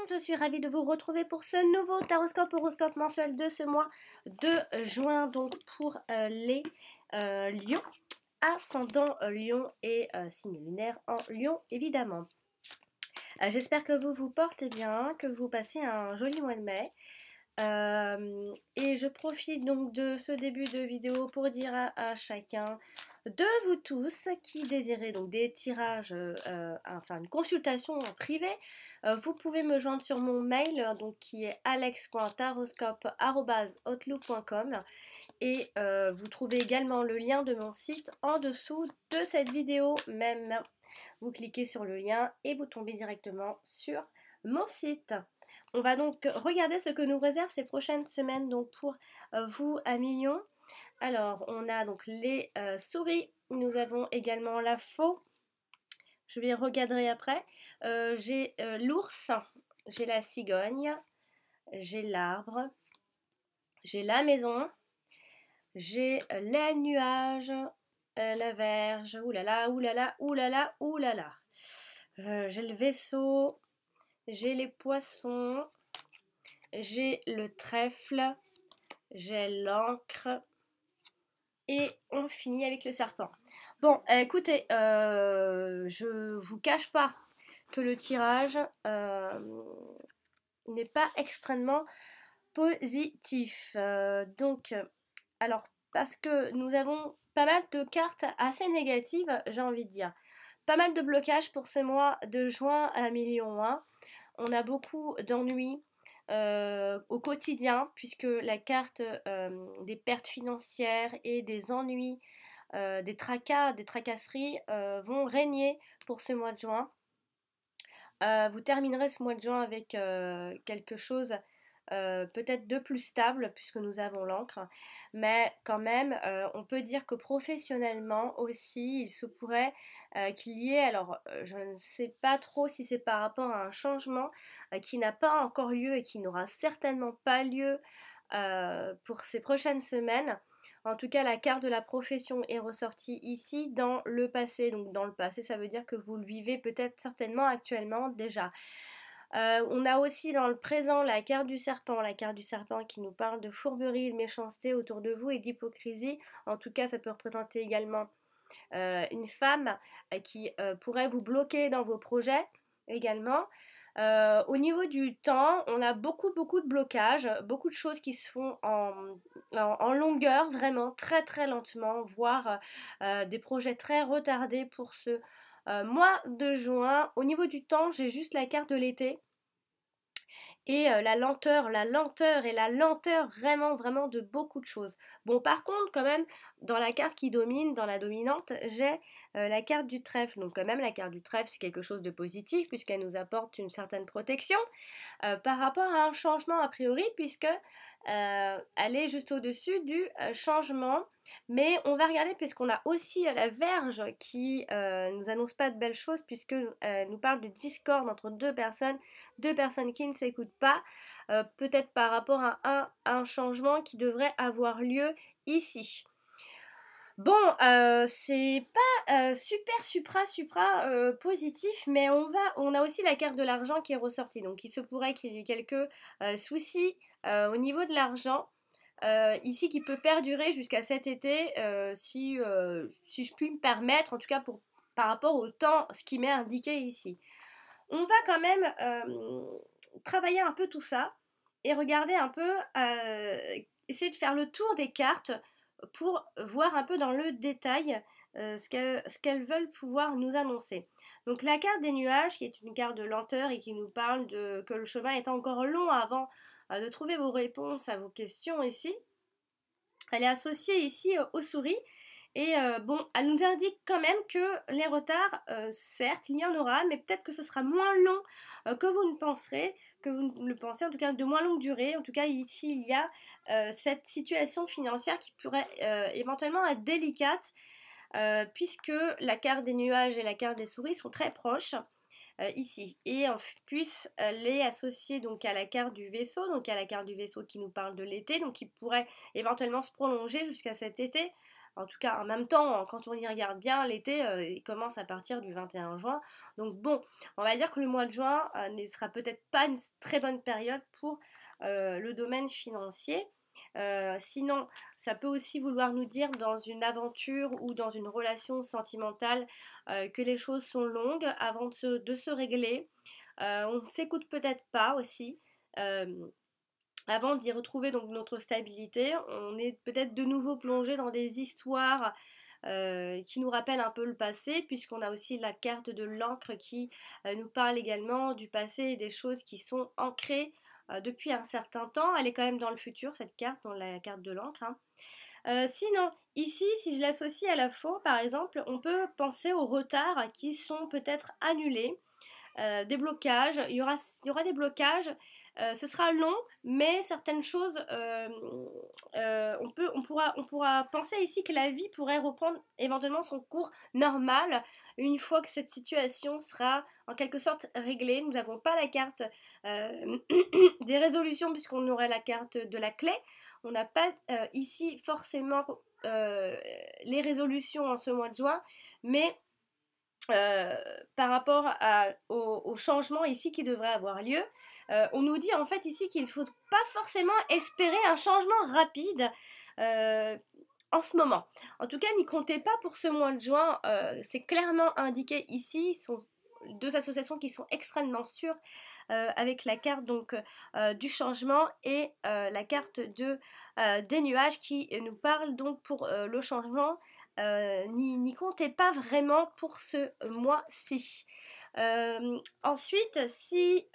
monde, je suis ravie de vous retrouver pour ce nouveau taroscope horoscope mensuel de ce mois de juin, donc pour les lions, ascendant lion et signe lunaire en lion évidemment. J'espère que vous vous portez bien, que vous passez un joli mois de mai. Et je profite donc de ce début de vidéo pour dire à chacun de vous tous qui désirez donc des tirages, enfin une consultation privée, vous pouvez me joindre sur mon mail donc qui est alex.taroscope@outlook.com et vous trouvez également le lien de mon site en dessous de cette vidéo même. Vous cliquez sur le lien et vous tombez directement sur mon site. On va donc regarder ce que nous réserve ces prochaines semaines donc pour vous amis lions. Alors on a donc les souris, nous avons également la faux, je vais regarder après, j'ai l'ours, j'ai la cigogne, j'ai l'arbre, j'ai la maison, j'ai les nuages, la verge, oulala, oulala, oulala, oulala. J'ai le vaisseau, j'ai les poissons, j'ai le trèfle, j'ai l'encre et on finit avec le serpent. Bon, écoutez, je vous cache pas que le tirage n'est pas extrêmement positif. Alors, parce que nous avons pas mal de cartes assez négatives, j'ai envie de dire. Pas mal de blocages pour ce mois de juin à million 1. On a beaucoup d'ennuis au quotidien, puisque la carte des pertes financières et des ennuis, des tracas, des tracasseries vont régner pour ce mois de juin. Vous terminerez ce mois de juin avec quelque chose peut-être de plus stable puisque nous avons l'encre, mais quand même on peut dire que professionnellement aussi il se pourrait qu'il y ait, alors je ne sais pas trop si c'est par rapport à un changement qui n'a pas encore lieu et qui n'aura certainement pas lieu pour ces prochaines semaines. En tout cas, la carte de la profession est ressortie ici dans le passé. Donc dans le passé, ça veut dire que vous le vivez peut-être certainement actuellement déjà. On a aussi dans le présent la carte du serpent qui nous parle de fourberie, de méchanceté autour de vous et d'hypocrisie. En tout cas, ça peut représenter également une femme qui pourrait vous bloquer dans vos projets également. Au niveau du temps, on a beaucoup de blocages, beaucoup de choses qui se font en longueur, vraiment très très lentement, voire des projets très retardés pour ce mois de juin. Au niveau du temps, j'ai juste la carte de l'été. Et la lenteur et la lenteur vraiment de beaucoup de choses. Bon, par contre, quand même, dans la carte qui domine, dans la dominante, j'ai la carte du trèfle. Donc quand même, la carte du trèfle, c'est quelque chose de positif puisqu'elle nous apporte une certaine protection par rapport à un changement a priori, puisque elle est juste au-dessus du changement. Mais on va regarder puisqu'on a aussi la verge qui nous annonce pas de belles choses puisque nous parle de discorde entre deux personnes qui ne s'écoutent pas, peut-être par rapport à un changement qui devrait avoir lieu ici. Bon, c'est pas supra positif, mais on a aussi la carte de l'argent qui est ressortie. Donc il se pourrait qu'il y ait quelques soucis au niveau de l'argent. Ici qui peut perdurer jusqu'à cet été si je puis me permettre, en tout cas par rapport au temps, ce qui m'est indiqué ici. On va quand même travailler un peu tout ça et regarder un peu, essayer de faire le tour des cartes pour voir un peu dans le détail ce qu'elles veulent pouvoir nous annoncer. Donc la carte des nuages, qui est une carte de lenteur et qui nous parle que le chemin est encore long avant de trouver vos réponses à vos questions ici. Elle est associée ici aux souris. Et bon, elle nous indique quand même que les retards, certes, il y en aura, mais peut-être que ce sera moins long que vous ne penserez, que vous ne le pensez, en tout cas de moins longue durée. En tout cas, ici, il y a cette situation financière qui pourrait éventuellement être délicate, puisque la carte des nuages et la carte des souris sont très proches. Ici, et en plus elle est associée donc à la carte du vaisseau, donc à la carte du vaisseau qui nous parle de l'été, donc qui pourrait éventuellement se prolonger jusqu'à cet été En tout cas, en même temps, quand on y regarde bien, l'été, il commence à partir du 21 juin. Donc bon, on va dire que le mois de juin ne sera peut-être pas une très bonne période pour le domaine financier. Sinon, ça peut aussi vouloir nous dire dans une aventure ou dans une relation sentimentale que les choses sont longues avant de se régler. On ne s'écoute peut-être pas aussi. Euh, Avant d'y retrouver donc notre stabilité, on est peut-être de nouveau plongé dans des histoires qui nous rappellent un peu le passé, puisqu'on a aussi la carte de l'encre qui nous parle également du passé et des choses qui sont ancrées depuis un certain temps. Elle est quand même dans le futur, cette carte, dans la carte de l'encre, hein. Sinon, ici, si je l'associe à la faux, par exemple, on peut penser aux retards qui sont peut-être annulés, des blocages, il y aura des blocages, ce sera long, mais certaines choses, on pourra penser ici que la vie pourrait reprendre éventuellement son cours normal une fois que cette situation sera en quelque sorte réglée. Nous n'avons pas la carte des résolutions puisqu'on aurait la carte de la clé. On n'a pas ici forcément les résolutions en ce mois de juin, mais euh, par rapport au changement ici qui devrait avoir lieu, on nous dit en fait ici qu'il ne faut pas forcément espérer un changement rapide en ce moment. En tout cas, n'y comptez pas pour ce mois de juin, c'est clairement indiqué ici, ce sont deux associations qui sont extrêmement sûres avec la carte donc du changement et la carte des nuages qui nous parle donc pour le changement. N'y comptez pas vraiment pour ce mois-ci. Ensuite, si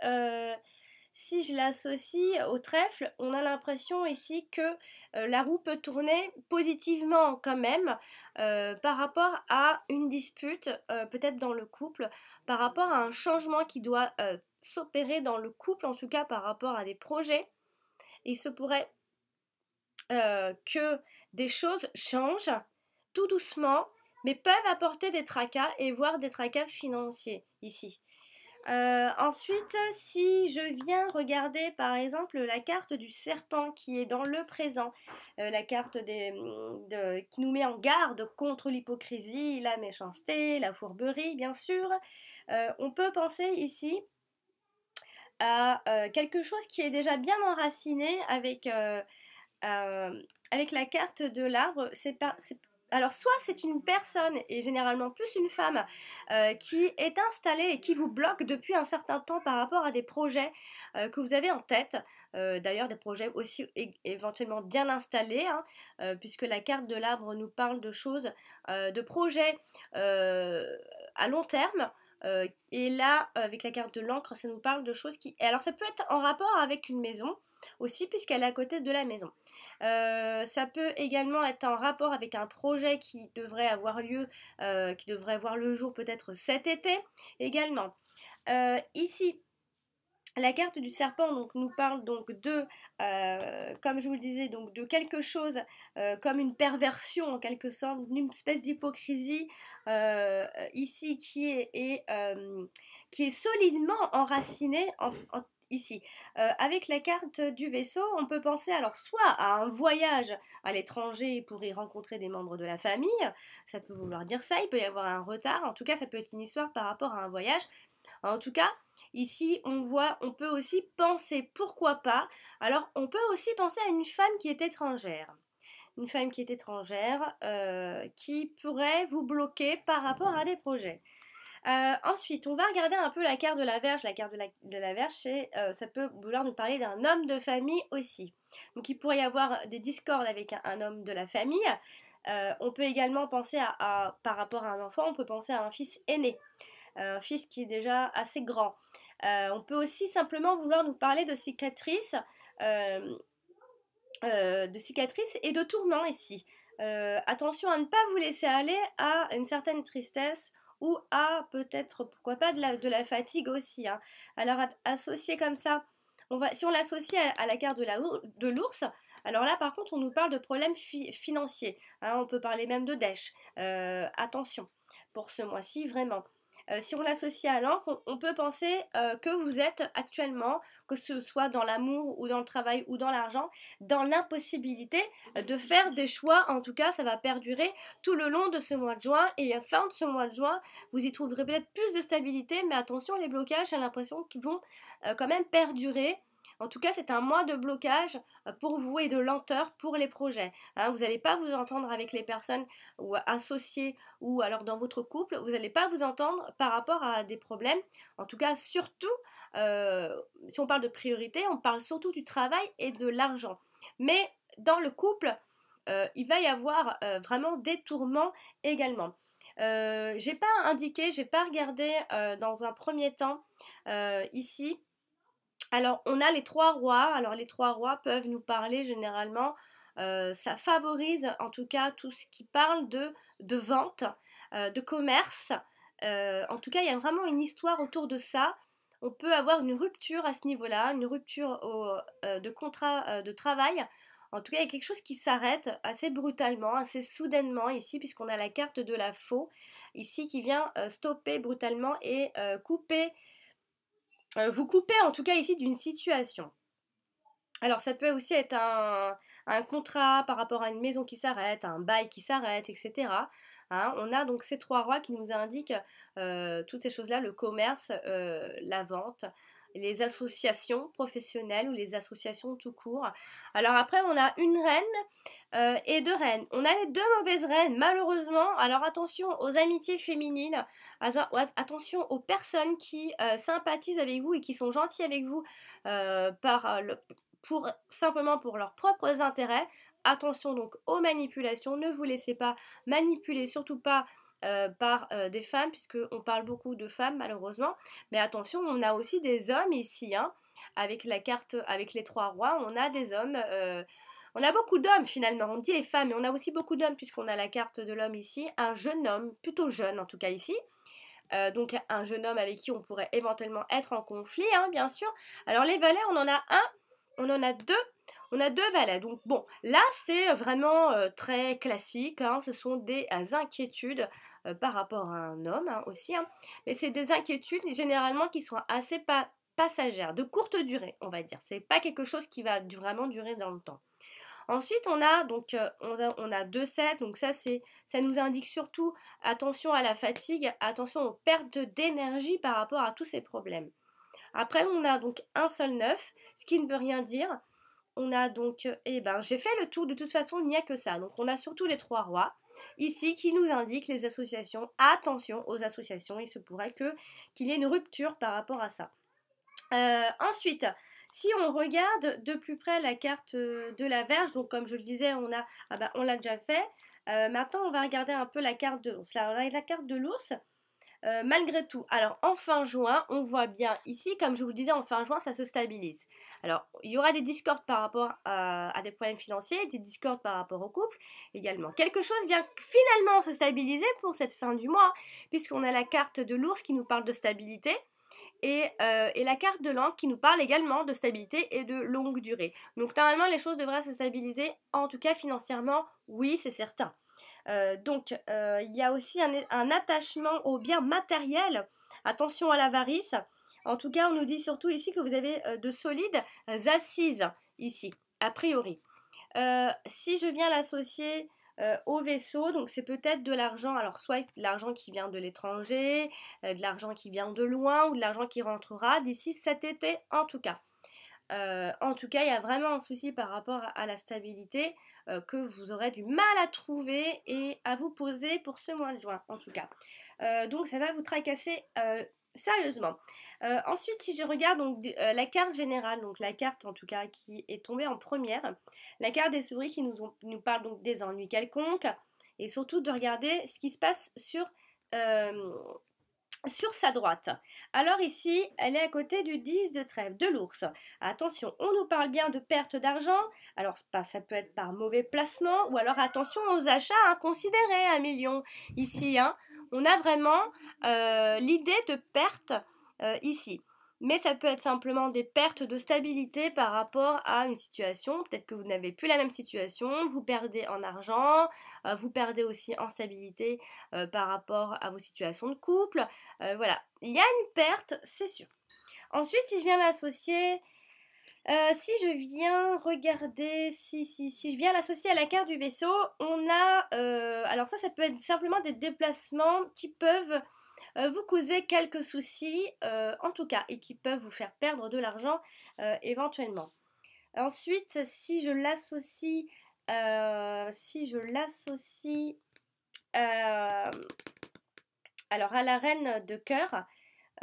je l'associe au trèfle, on a l'impression ici que la roue peut tourner positivement quand même par rapport à une dispute, peut-être dans le couple, par rapport à un changement qui doit s'opérer dans le couple, en tout cas par rapport à des projets. Il se pourrait que des choses changent tout doucement, mais peuvent apporter des tracas et voire des tracas financiers ici. Ensuite, si je viens regarder par exemple la carte du serpent qui est dans le présent, la carte qui nous met en garde contre l'hypocrisie, la méchanceté, la fourberie, bien sûr, on peut penser ici à quelque chose qui est déjà bien enraciné avec la carte de l'arbre. Alors, soit c'est une personne, et généralement plus une femme, qui est installée et qui vous bloque depuis un certain temps par rapport à des projets que vous avez en tête. D'ailleurs, des projets aussi éventuellement bien installés, hein, puisque la carte de l'arbre nous parle de choses, de projets à long terme. Et là, avec la carte de l'encre, ça nous parle de choses qui... Alors, ça peut être en rapport avec une maison aussi, puisqu'elle est à côté de la maison. Ça peut également être en rapport avec un projet qui devrait avoir lieu, qui devrait voir le jour peut-être cet été également. Ici, la carte du serpent donc, nous parle donc de, comme je vous le disais, donc de quelque chose comme une perversion en quelque sorte, une espèce d'hypocrisie ici qui est solidement enracinée ici. Avec la carte du vaisseau, on peut penser alors soit à un voyage à l'étranger pour y rencontrer des membres de la famille, ça peut vouloir dire ça, il peut y avoir un retard, en tout cas ça peut être une histoire par rapport à un voyage. En tout cas, ici, on peut aussi penser, pourquoi pas, alors on peut aussi penser à une femme qui est étrangère. Une femme qui est étrangère, qui pourrait vous bloquer par rapport à des projets. Ensuite, on va regarder un peu la carte de la Vierge. La carte de la Vierge, ça peut vouloir nous parler d'un homme de famille aussi. Donc il pourrait y avoir des discordes avec un homme de la famille. On peut également penser par rapport à un enfant, on peut penser à un fils aîné, un fils qui est déjà assez grand. On peut aussi simplement vouloir nous parler euh, de cicatrices et de tourments ici. Attention à ne pas vous laisser aller à une certaine tristesse ou à peut-être, pourquoi pas, de la fatigue aussi, hein. Alors associé comme ça, si on l'associe à la carte de l'ours, alors là par contre on nous parle de problèmes financiers, hein, on peut parler même de dèche. Attention pour ce mois-ci vraiment. si on l'associe à l'encre, on peut penser que vous êtes actuellement, que ce soit dans l'amour ou dans le travail ou dans l'argent, dans l'impossibilité de faire des choix. En tout cas, ça va perdurer tout le long de ce mois de juin, et à la fin de ce mois de juin, vous y trouverez peut-être plus de stabilité, mais attention, les blocages, j'ai l'impression qu'ils vont quand même perdurer. En tout cas, c'est un mois de blocage pour vous et de lenteur pour les projets. Hein, vous n'allez pas vous entendre avec les personnes ou associées ou alors dans votre couple. Vous n'allez pas vous entendre par rapport à des problèmes. En tout cas, surtout, si on parle de priorité, on parle surtout du travail et de l'argent. Mais dans le couple, il va y avoir vraiment des tourments également. J'ai pas indiqué, j'ai pas regardé dans un premier temps ici. Alors, on a les trois rois. Alors, les trois rois peuvent nous parler généralement. Ça favorise en tout cas tout ce qui parle de vente, de commerce. En tout cas, il y a vraiment une histoire autour de ça. On peut avoir une rupture à ce niveau-là, une rupture de contrat de travail. En tout cas, il y a quelque chose qui s'arrête assez brutalement, assez soudainement ici, puisqu'on a la carte de la faux ici qui vient stopper brutalement et couper vous coupez en tout cas ici d'une situation. Alors ça peut aussi être un contrat par rapport à une maison qui s'arrête, un bail qui s'arrête, etc. Hein, on a donc ces trois rois qui nous indiquent toutes ces choses-là, le commerce, la vente, les associations professionnelles ou les associations tout court. Alors après, on a une reine et deux reines. On a les deux mauvaises reines, malheureusement. Alors attention aux amitiés féminines, attention aux personnes qui sympathisent avec vous et qui sont gentilles avec vous simplement pour leurs propres intérêts. Attention donc aux manipulations, ne vous laissez pas manipuler, surtout pas par des femmes, puisqu'on parle beaucoup de femmes malheureusement, mais attention, on a aussi des hommes ici, hein, avec la carte, avec les trois rois, on a des hommes, on a beaucoup d'hommes finalement, on dit les femmes, mais on a aussi beaucoup d'hommes, puisqu'on a la carte de l'homme ici, un jeune homme, plutôt jeune en tout cas ici, donc un jeune homme avec qui on pourrait éventuellement être en conflit, hein, bien sûr. Alors les valets, on en a un, on en a deux. On a deux valets, donc bon, là c'est vraiment très classique, hein, ce sont des inquiétudes par rapport à un homme hein, aussi, hein, mais c'est des inquiétudes généralement qui sont assez passagères, de courte durée, on va dire, c'est pas quelque chose qui va vraiment durer dans le temps. Ensuite, on a donc on a 2 7, donc ça nous indique surtout attention à la fatigue, attention aux pertes d'énergie par rapport à tous ces problèmes. Après, on a donc un seul 9, ce qui ne veut rien dire. On a donc, j'ai fait le tour, de toute façon, il n'y a que ça. Donc, on a surtout les trois rois, ici, qui nous indiquent les associations. Attention aux associations, il se pourrait qu'il y ait une rupture par rapport à ça. Ensuite, si on regarde de plus près la carte de la Vierge, donc comme je le disais, on l'a déjà fait. Maintenant, on va regarder un peu la carte de l'ours. Là, on a la carte de l'ours. Malgré tout, alors en fin juin, on voit bien ici, comme je vous le disais, en fin juin, ça se stabilise. Alors, il y aura des discordes par rapport à des problèmes financiers, des discordes par rapport au couple également. Quelque chose vient finalement se stabiliser pour cette fin du mois, puisqu'on a la carte de l'ours qui nous parle de stabilité, et la carte de l'encre qui nous parle également de stabilité et de longue durée. Donc normalement, les choses devraient se stabiliser, en tout cas financièrement, oui, c'est certain. Donc, il y a aussi un attachement aux biens matériels. Attention à l'avarice. En tout cas, on nous dit surtout ici que vous avez de solides assises ici, a priori. Si je viens l'associer au vaisseau, donc c'est peut-être de l'argent, alors soit de l'argent qui vient de l'étranger, de l'argent qui vient de loin ou de l'argent qui rentrera d'ici cet été en tout cas. En tout cas, il y a vraiment un souci par rapport à la stabilité que vous aurez du mal à trouver et à vous poser pour ce mois de juin, en tout cas. Donc, ça va vous tracasser sérieusement. Ensuite, si je regarde donc, la carte générale, donc la carte en tout cas qui est tombée en première, la carte des souris qui nous parle donc des ennuis quelconques et surtout de regarder ce qui se passe sur sa droite. Alors ici, elle est à côté du 10 de trèfle, de l'ours. Attention, on nous parle bien de perte d'argent. Alors ça peut être par mauvais placement ou alors attention aux achats inconsidérés, 1 million. Ici, hein, on a vraiment l'idée de perte ici. mais ça peut être simplement des pertes de stabilité par rapport à une situation. Peut-être que vous n'avez plus la même situation, vous perdez en argent, vous perdez aussi en stabilité par rapport à vos situations de couple. Voilà, il y a une perte, c'est sûr. Ensuite, si je viens l'associer, si je viens regarder, si je viens l'associer à la carte du vaisseau, on a, alors ça peut être simplement des déplacements qui peuvent vous causer quelques soucis, en tout cas, et qui peuvent vous faire perdre de l'argent éventuellement. Ensuite, si je l'associe alors à la reine de cœur,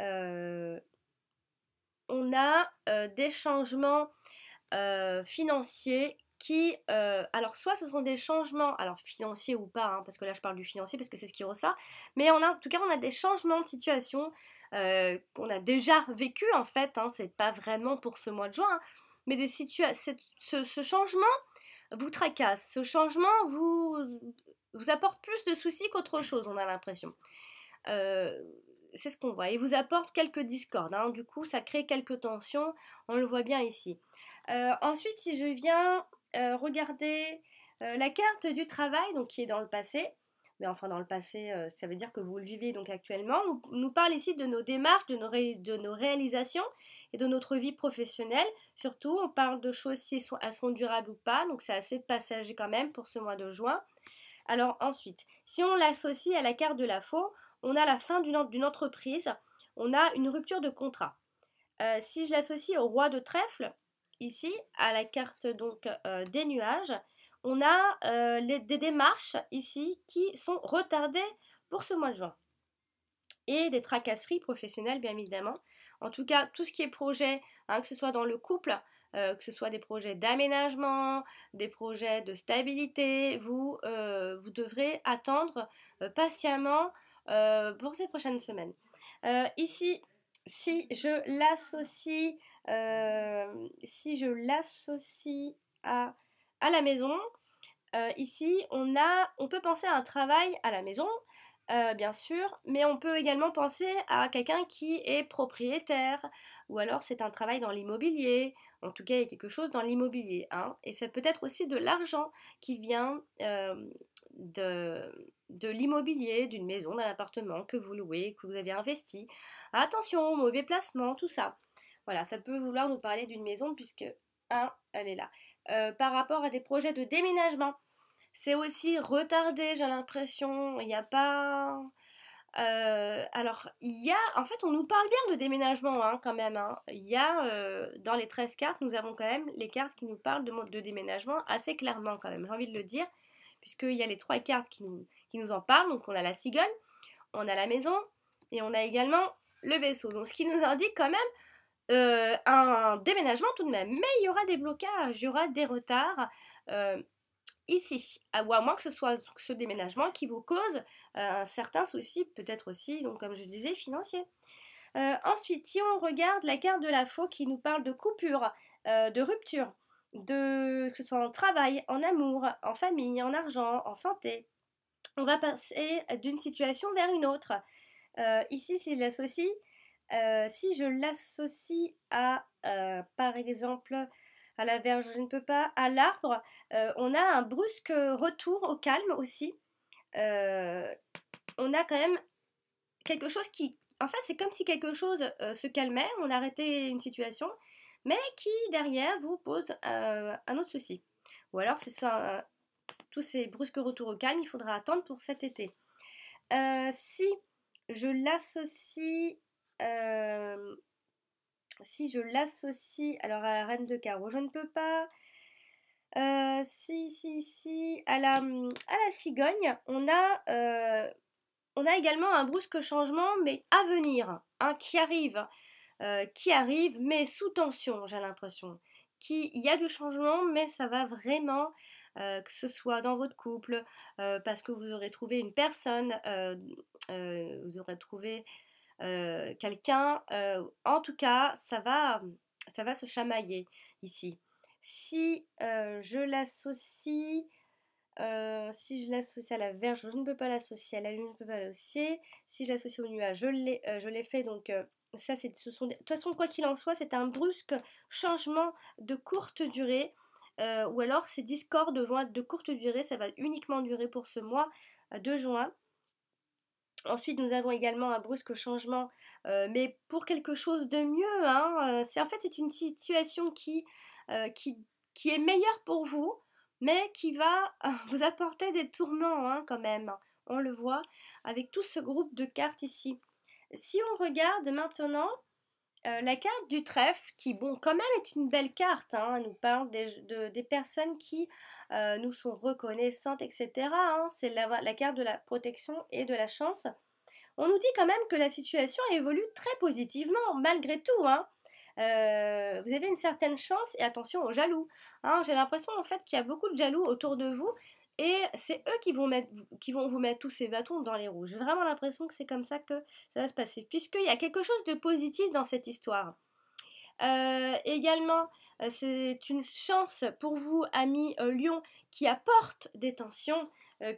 euh, on a des changements financiers qui, alors soit ce sont des changements, alors financiers ou pas, hein, parce que là je parle du financier parce que c'est ce qui ressort, mais en tout cas on a des changements de situation qu'on a déjà vécu en fait, hein, c'est pas vraiment pour ce mois de juin, hein, mais ce changement vous tracasse, ce changement vous apporte plus de soucis qu'autre chose, on a l'impression. Euh, c'est ce qu'on voit. Il vous apporte quelques discordes, hein. Du coup, ça crée quelques tensions. On le voit bien ici. Ensuite, si je viens regarder la carte du travail, donc qui est dans le passé, mais enfin dans le passé, ça veut dire que vous le vivez donc actuellement. On nous parle ici de nos démarches, de nos réalisations et de notre vie professionnelle. Surtout, on parle de choses si elles sont durables ou pas, donc c'est assez passager quand même pour ce mois de juin. Alors ensuite, si on l'associe à la carte de la faux, on a la fin d'une entreprise, on a une rupture de contrat. Si je l'associe au roi de trèfle, ici, à la carte donc des nuages, on a des démarches ici qui sont retardées pour ce mois de juin. Et des tracasseries professionnelles, bien évidemment. En tout cas, tout ce qui est projet, hein, que ce soit dans le couple, que ce soit des projets d'aménagement, des projets de stabilité, vous devrez attendre patiemment pour ces prochaines semaines. Ici, si je l'associe, à la maison, ici, on peut penser à un travail à la maison, bien sûr, mais on peut également penser à quelqu'un qui est propriétaire, ou alors c'est un travail dans l'immobilier. En tout cas, il y a quelque chose dans l'immobilier, hein. Et ça peut être aussi de l'argent qui vient de l'immobilier, d'une maison, d'un appartement que vous louez, que vous avez investi. Attention, mauvais placement, tout ça. Voilà, ça peut vouloir nous parler d'une maison puisque, elle est là. Par rapport à des projets de déménagement, c'est aussi retardé, j'ai l'impression. Il n'y a pas. Alors, en fait, on nous parle bien de déménagement, hein, quand même, hein. Il y a, dans les 13 cartes, nous avons quand même les cartes qui nous parlent de déménagement assez clairement, quand même, j'ai envie de le dire, puisqu'il y a les 3 cartes qui nous en parlent. Donc, on a la cigogne, on a la maison, et on a également le vaisseau. Donc, ce qui nous indique quand même un déménagement tout de même. Mais il y aura des blocages, il y aura des retards. Ici, ou à moins que ce soit ce déménagement qui vous cause un certain souci, peut-être aussi, donc comme je disais, financier. Ensuite, si on regarde la carte de la faux qui nous parle de coupure, de rupture, que ce soit en travail, en amour, en famille, en argent, en santé, on va passer d'une situation vers une autre. Ici, si je l'associe à, par exemple, à la verge, je ne peux pas, à l'arbre, on a un brusque retour au calme aussi. Euh, on a quand même quelque chose qui, en fait, c'est comme si quelque chose se calmait, on arrêtait une situation, mais qui derrière vous pose un autre souci. Ou alors, c'est ça, tous ces brusques retours au calme, il faudra attendre pour cet été. Si je l'associe euh, alors à la reine de carreau, je ne peux pas. Si, à la cigogne, on a également un brusque changement, mais à venir, hein, qui arrive, mais sous tension, j'ai l'impression. Il y a du changement, mais ça va vraiment, que ce soit dans votre couple, parce que vous aurez trouvé une personne, vous aurez trouvé quelqu'un, en tout cas, ça va se chamailler ici. Si je l'associe à la verge, je ne peux pas l'associer à la lune, je ne peux pas l'associer. Si je l'associe au nuage, je l'ai fait donc Ça, de toute façon, quoi qu'il en soit, c'est un brusque changement de courte durée. Ou alors ces discordes vont être de courte durée, ça va uniquement durer pour ce mois de juin. Ensuite, nous avons également un brusque changement, mais pour quelque chose de mieux, hein. En fait, c'est une situation euh, qui, qui est meilleure pour vous, mais qui va vous apporter des tourments, hein, quand même. On le voit avec tout ce groupe de cartes ici. Si on regarde maintenant la carte du trèfle, qui, bon, quand même est une belle carte, hein, elle nous parle des personnes qui nous sont reconnaissantes, etc., hein. C'est la carte de la protection et de la chance. On nous dit quand même que la situation évolue très positivement, malgré tout, hein. Vous avez une certaine chance et attention aux jaloux, hein. J'ai l'impression en fait qu'il y a beaucoup de jaloux autour de vous et c'est eux qui vont vous mettre tous ces bâtons dans les roues. J'ai vraiment l'impression que c'est comme ça que ça va se passer, puisqu'il y a quelque chose de positif dans cette histoire. Également, c'est une chance pour vous, amis Lion, qui apporte des tensions,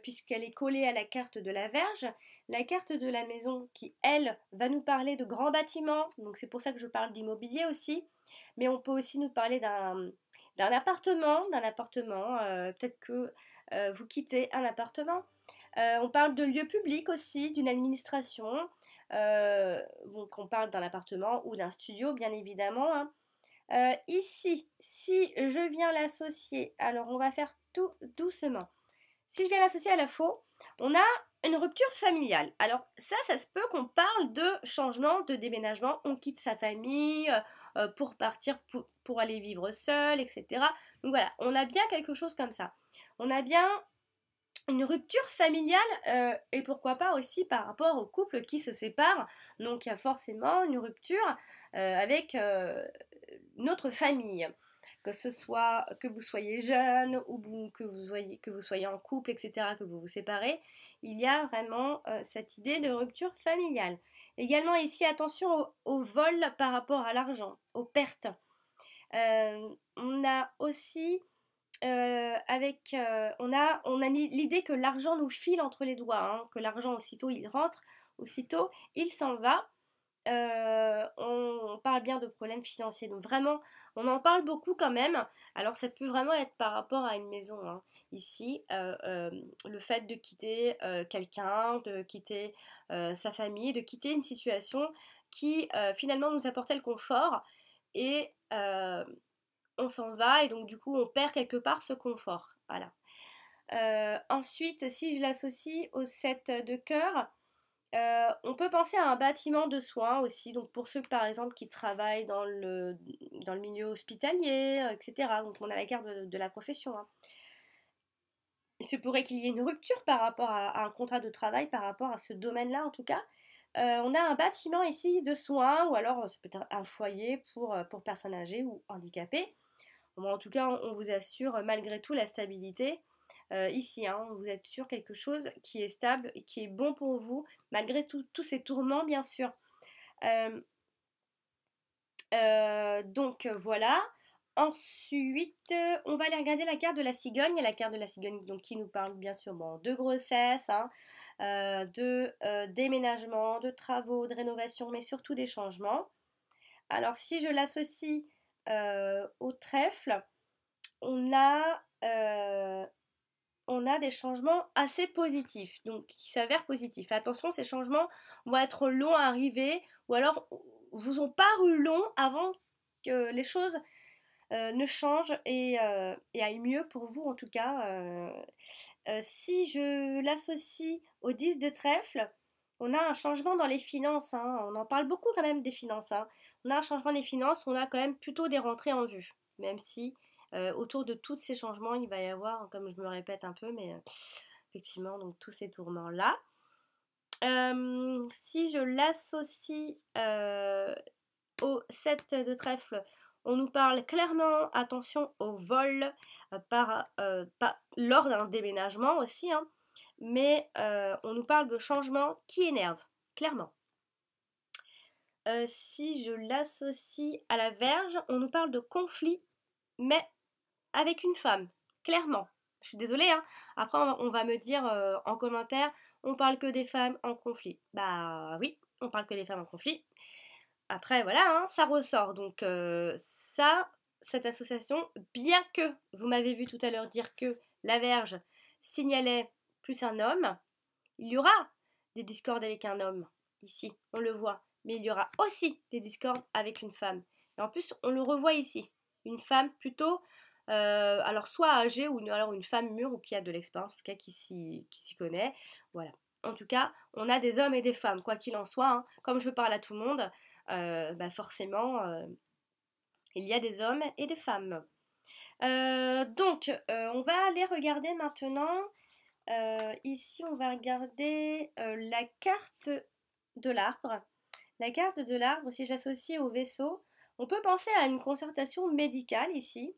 puisqu'elle est collée à la carte de la Verge. La carte de la maison qui, elle, va nous parler de grands bâtiments, donc c'est pour ça que je parle d'immobilier aussi, mais on peut aussi nous parler d'un appartement, peut-être que vous quittez un appartement. On parle de lieux publics aussi, d'une administration, donc on parle d'un appartement ou d'un studio bien évidemment, hein. Ici, si je viens l'associer, alors on va faire tout doucement. Si je viens l'associer à la faux, on a une rupture familiale. Alors ça se peut qu'on parle de changement, de déménagement. On quitte sa famille pour partir, pour aller vivre seul, etc. Donc voilà, on a bien quelque chose comme ça. On a bien une rupture familiale et pourquoi pas aussi par rapport au couple qui se sépare. Donc il y a forcément une rupture avec notre famille. Que ce soit que vous soyez jeune ou que vous soyez en couple, etc., que vous vous séparez, il y a vraiment cette idée de rupture familiale. Également ici, attention au vol par rapport à l'argent, aux pertes. On a aussi on a l'idée que l'argent nous file entre les doigts, hein, que l'argent aussitôt il rentre, aussitôt il s'en va. On parle bien de problèmes financiers, donc vraiment, on en parle beaucoup quand même. Alors ça peut vraiment être par rapport à une maison, hein. Ici, le fait de quitter quelqu'un, de quitter sa famille, de quitter une situation qui finalement nous apportait le confort et on s'en va et donc du coup on perd quelque part ce confort. Voilà. Ensuite, si je l'associe au 7 de cœur, on peut penser à un bâtiment de soins aussi, donc pour ceux par exemple qui travaillent dans le milieu hospitalier, etc. Donc on a la carte de la profession, hein. Il se pourrait qu'il y ait une rupture par rapport à un contrat de travail, par rapport à ce domaine-là en tout cas. On a un bâtiment ici de soins, ou alors ça peut être un foyer pour personnes âgées ou handicapées. Bon, en tout cas, on vous assure malgré tout la stabilité. Ici, hein, on vous assure quelque chose qui est stable et qui est bon pour vous, malgré tous ces tourments, bien sûr. Euh, donc voilà. Ensuite, on va aller regarder la carte de la cigogne. La carte de la cigogne donc, qui nous parle bien sûr bon, de grossesse, hein, de déménagement, de travaux, de rénovation, mais surtout des changements. Alors si je l'associe au trèfle, on a, euh, on a des changements assez positifs, donc qui s'avèrent positifs. Attention, ces changements vont être longs à arriver, ou alors vous ont paru longs avant que les choses ne changent et aillent mieux pour vous en tout cas. Si je l'associe au 10 de trèfle, on a un changement dans les finances, hein. On en parle beaucoup quand même des finances, hein. On a un changement des finances, on a quand même plutôt des rentrées en vue, même si autour de tous ces changements, il va y avoir, comme je me répète un peu, mais effectivement, donc tous ces tourments-là. Si je l'associe au 7 de trèfle, on nous parle clairement, attention au vol lors d'un déménagement aussi, hein, mais on nous parle de changements qui énervent, clairement. Si je l'associe à la Verge, on nous parle de conflit, mais avec une femme, clairement. Je suis désolée, hein. Après, on va me dire en commentaire, on parle que des femmes en conflit. Bah oui, on parle que des femmes en conflit. Après, voilà, hein, ça ressort. Donc ça, cette association, bien que vous m'avez vu tout à l'heure dire que la Vierge signalait plus un homme, il y aura des discordes avec un homme, ici, on le voit. Mais il y aura aussi des discordes avec une femme. Et en plus, on le revoit ici. Une femme plutôt, alors soit âgée ou alors une femme mûre ou qui a de l'expérience, en tout cas qui s'y connaît. Voilà. En tout cas, on a des hommes et des femmes, quoi qu'il en soit. Hein. Comme je parle à tout le monde, forcément, il y a des hommes et des femmes. On va aller regarder maintenant. Ici, on va regarder la carte de l'arbre. La carte de l'arbre, si j'associe au vaisseau, on peut penser à une concertation médicale ici,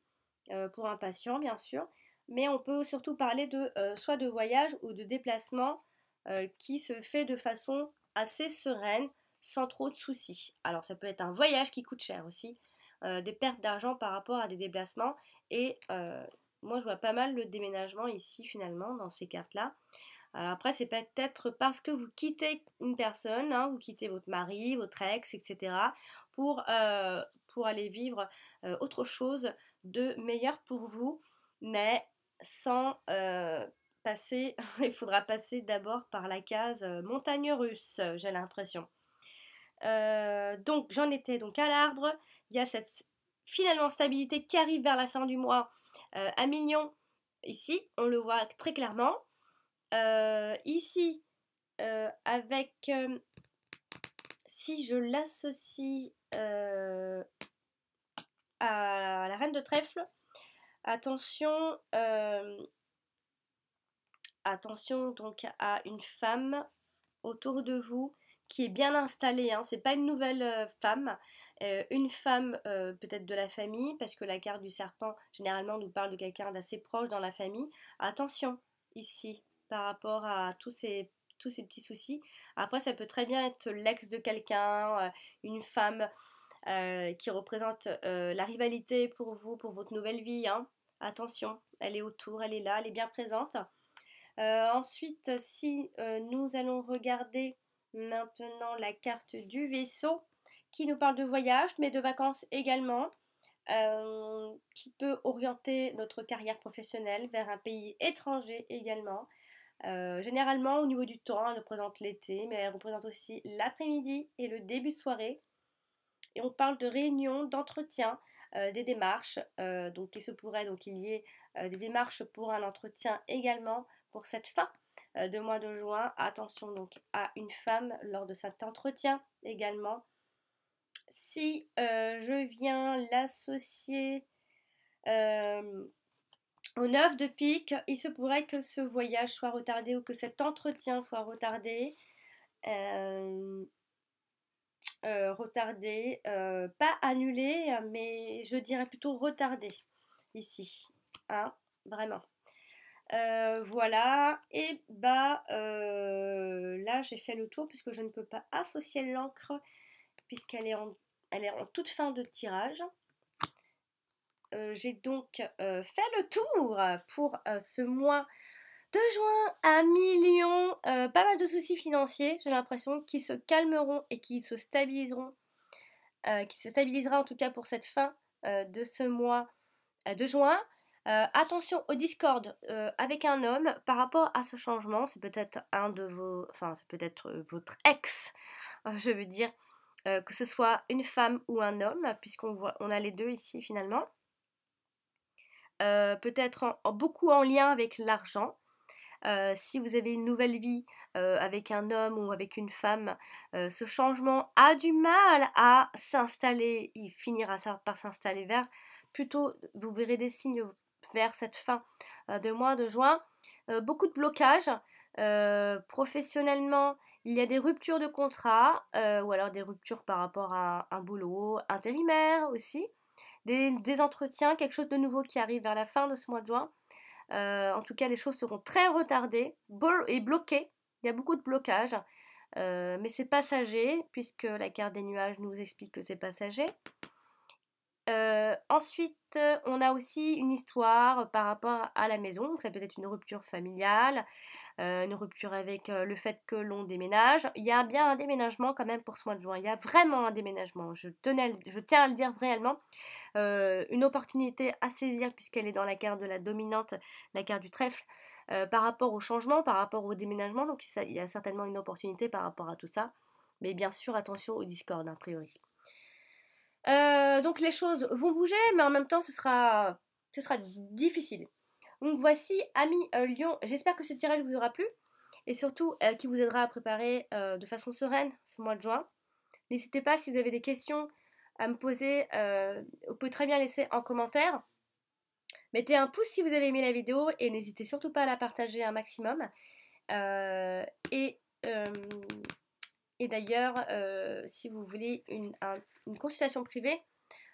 pour un patient bien sûr, mais on peut surtout parler de soit de voyage ou de déplacement qui se fait de façon assez sereine, sans trop de soucis. Alors ça peut être un voyage qui coûte cher aussi, des pertes d'argent par rapport à des déplacements, et moi je vois pas mal le déménagement ici finalement dans ces cartes-là. Après, c'est peut-être parce que vous quittez une personne, hein, vous quittez votre mari, votre ex, etc., pour aller vivre autre chose de meilleur pour vous, mais sans passer, il faudra passer d'abord par la case montagne russe, j'ai l'impression. Donc, j'en étais donc à l'arbre, il y a cette finalement stabilité qui arrive vers la fin du mois, 1 million, ici, on le voit très clairement. Ici, si je l'associe à la reine de trèfle, attention, attention donc à une femme autour de vous qui est bien installée, hein. C'est pas une nouvelle femme, une femme peut-être de la famille, parce que la carte du serpent généralement nous parle de quelqu'un d'assez proche dans la famille. Attention ici par rapport à tous ces petits soucis. Après, ça peut très bien être l'ex de quelqu'un, une femme qui représente la rivalité pour vous, pour votre nouvelle vie, hein. Attention, elle est autour, elle est là, elle est bien présente. Ensuite, si nous allons regarder maintenant la carte du vaisseau, qui nous parle de voyage, mais de vacances également, qui peut orienter notre carrière professionnelle vers un pays étranger également. Généralement, au niveau du temps, elle représente l'été, mais elle représente aussi l'après-midi et le début de soirée. Et on parle de réunions, d'entretien, des démarches. Donc, il se pourrait donc qu'il y ait des démarches pour un entretien également pour cette fin de mois de juin. Attention donc à une femme lors de cet entretien également. Si je viens l'associer au 9 de pique, il se pourrait que ce voyage soit retardé ou que cet entretien soit retardé. Pas annulé, mais je dirais plutôt retardé ici, hein, vraiment. Voilà, et là j'ai fait le tour puisque je ne peux pas associer l'encre puisqu'elle elle est en toute fin de tirage. J'ai donc fait le tour pour ce mois de juin à million. Pas mal de soucis financiers, j'ai l'impression, qui se calmeront et qui se stabiliseront, qui se stabilisera en tout cas pour cette fin de ce mois de juin. Attention au Discord avec un homme par rapport à ce changement. C'est peut-être un de vos, enfin c'est peut-être votre ex, je veux dire, que ce soit une femme ou un homme, on a les deux ici finalement. Peut-être beaucoup en lien avec l'argent. Si vous avez une nouvelle vie avec un homme ou avec une femme, ce changement a du mal à s'installer, il finira par s'installer vers, plutôt vous verrez des signes vers cette fin de mois de juin. Beaucoup de blocages, professionnellement, il y a des ruptures de contrat, ou alors des ruptures par rapport à un boulot intérimaire aussi, des entretiens, quelque chose de nouveau qui arrive vers la fin de ce mois de juin. En tout cas, les choses seront très retardées et bloquées. Il y a beaucoup de blocages, mais c'est passager, puisque la carte des nuages nous explique que c'est passager. Ensuite, on a aussi une histoire par rapport à la maison. Donc ça peut être une rupture familiale, une rupture avec le fait que l'on déménage. Il y a bien un déménagement quand même pour ce mois de juin. Il y a vraiment un déménagement. Je tiens à le dire réellement. Une opportunité à saisir puisqu'elle est dans la carte de la dominante, la carte du trèfle, par rapport au changement, par rapport au déménagement. Donc il y a certainement une opportunité par rapport à tout ça. Mais bien sûr, attention au discorde, a priori. Donc les choses vont bouger, mais en même temps, ce sera difficile. Donc voici, amis Lion, j'espère que ce tirage vous aura plu et surtout qui vous aidera à préparer de façon sereine ce mois de juin. N'hésitez pas, si vous avez des questions à me poser, vous pouvez très bien laisser en commentaire. Mettez un pouce si vous avez aimé la vidéo et n'hésitez surtout pas à la partager un maximum. Euh, et euh, et d'ailleurs, si vous voulez une consultation privée,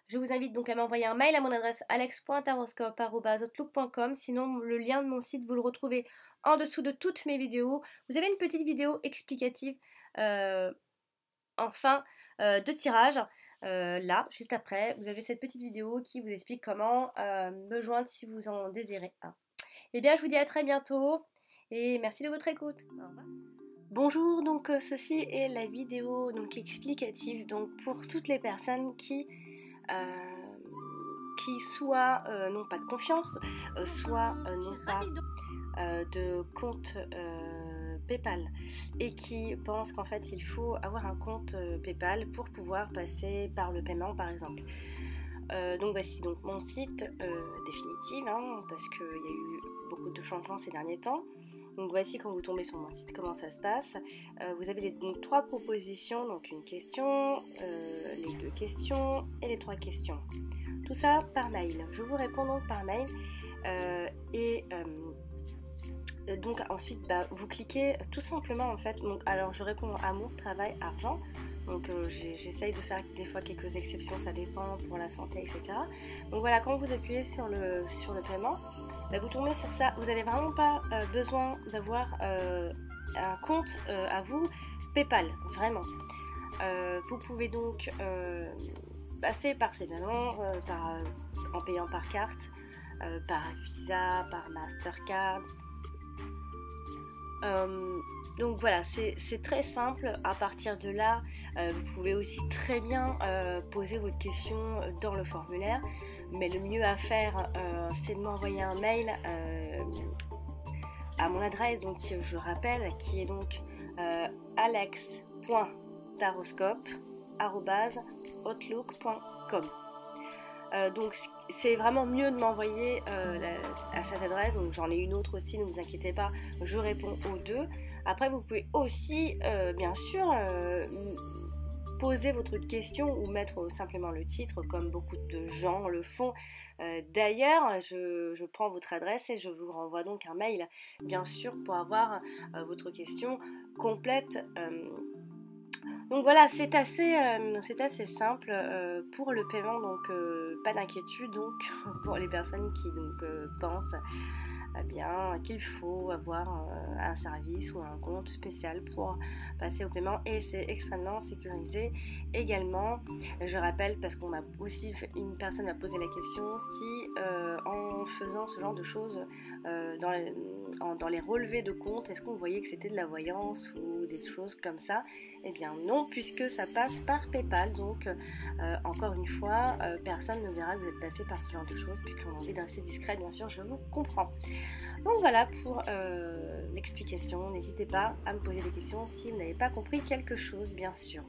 je vous invite donc à m'envoyer un mail à mon adresse alex.taroscope@outlook.com. Sinon, le lien de mon site, vous le retrouvez en dessous de toutes mes vidéos. Vous avez une petite vidéo explicative en fin de tirage. Là, juste après, vous avez cette petite vidéo qui vous explique comment me joindre si vous en désirez un. Eh bien, je vous dis à très bientôt et merci de votre écoute. Au revoir. Bonjour, donc ceci est la vidéo donc explicative donc pour toutes les personnes qui soit n'ont pas de confiance, soit n'ont pas de compte PayPal et qui pensent qu'en fait il faut avoir un compte PayPal pour pouvoir passer par le paiement par exemple. Donc voici donc mon site définitif hein, parce qu'il y a eu beaucoup de changements ces derniers temps. Donc voici quand vous tombez sur mon site comment ça se passe. Vous avez donc 3 propositions, donc une question, les 2 questions et les 3 questions. Tout ça par mail. Je vous réponds donc par mail donc ensuite vous cliquez tout simplement en fait. Donc, alors je réponds amour, travail, argent. Donc j'essaye de faire des fois quelques exceptions, ça dépend pour la santé, etc. Donc voilà, quand vous appuyez sur le paiement, vous tombez sur ça. Vous n'avez vraiment pas besoin d'avoir un compte à vous PayPal, vraiment. Vous pouvez donc passer par ces paiements en payant par carte, par Visa, par Mastercard. Donc voilà, c'est très simple. À partir de là, vous pouvez aussi très bien poser votre question dans le formulaire. Mais le mieux à faire, c'est de m'envoyer un mail à mon adresse, donc je rappelle, qui est donc alex.taroscope@outlook.com. Donc c'est vraiment mieux de m'envoyer à cette adresse. Donc j'en ai une autre aussi, ne vous inquiétez pas, je réponds aux 2. Après vous pouvez aussi bien sûr poser votre question ou mettre simplement le titre comme beaucoup de gens le font. D'ailleurs je prends votre adresse et je vous renvoie donc un mail bien sûr pour avoir votre question complète. Donc voilà, c'est assez simple pour le paiement, donc pas d'inquiétude donc pour les personnes qui donc pensent bien qu'il faut avoir un service ou un compte spécial pour passer au paiement et c'est extrêmement sécurisé également. Je rappelle parce qu'on m'a aussi une personne m'a posé la question si en faisant ce genre de choses dans les relevés de compte, est-ce qu'on voyait que c'était de la voyance ou des choses comme ça? Eh bien non, puisque ça passe par PayPal, donc encore une fois, personne ne verra que vous êtes passé par ce genre de choses, puisqu'on a envie de rester discret, bien sûr, je vous comprends. Donc voilà pour l'explication, n'hésitez pas à me poser des questions si vous n'avez pas compris quelque chose, bien sûr.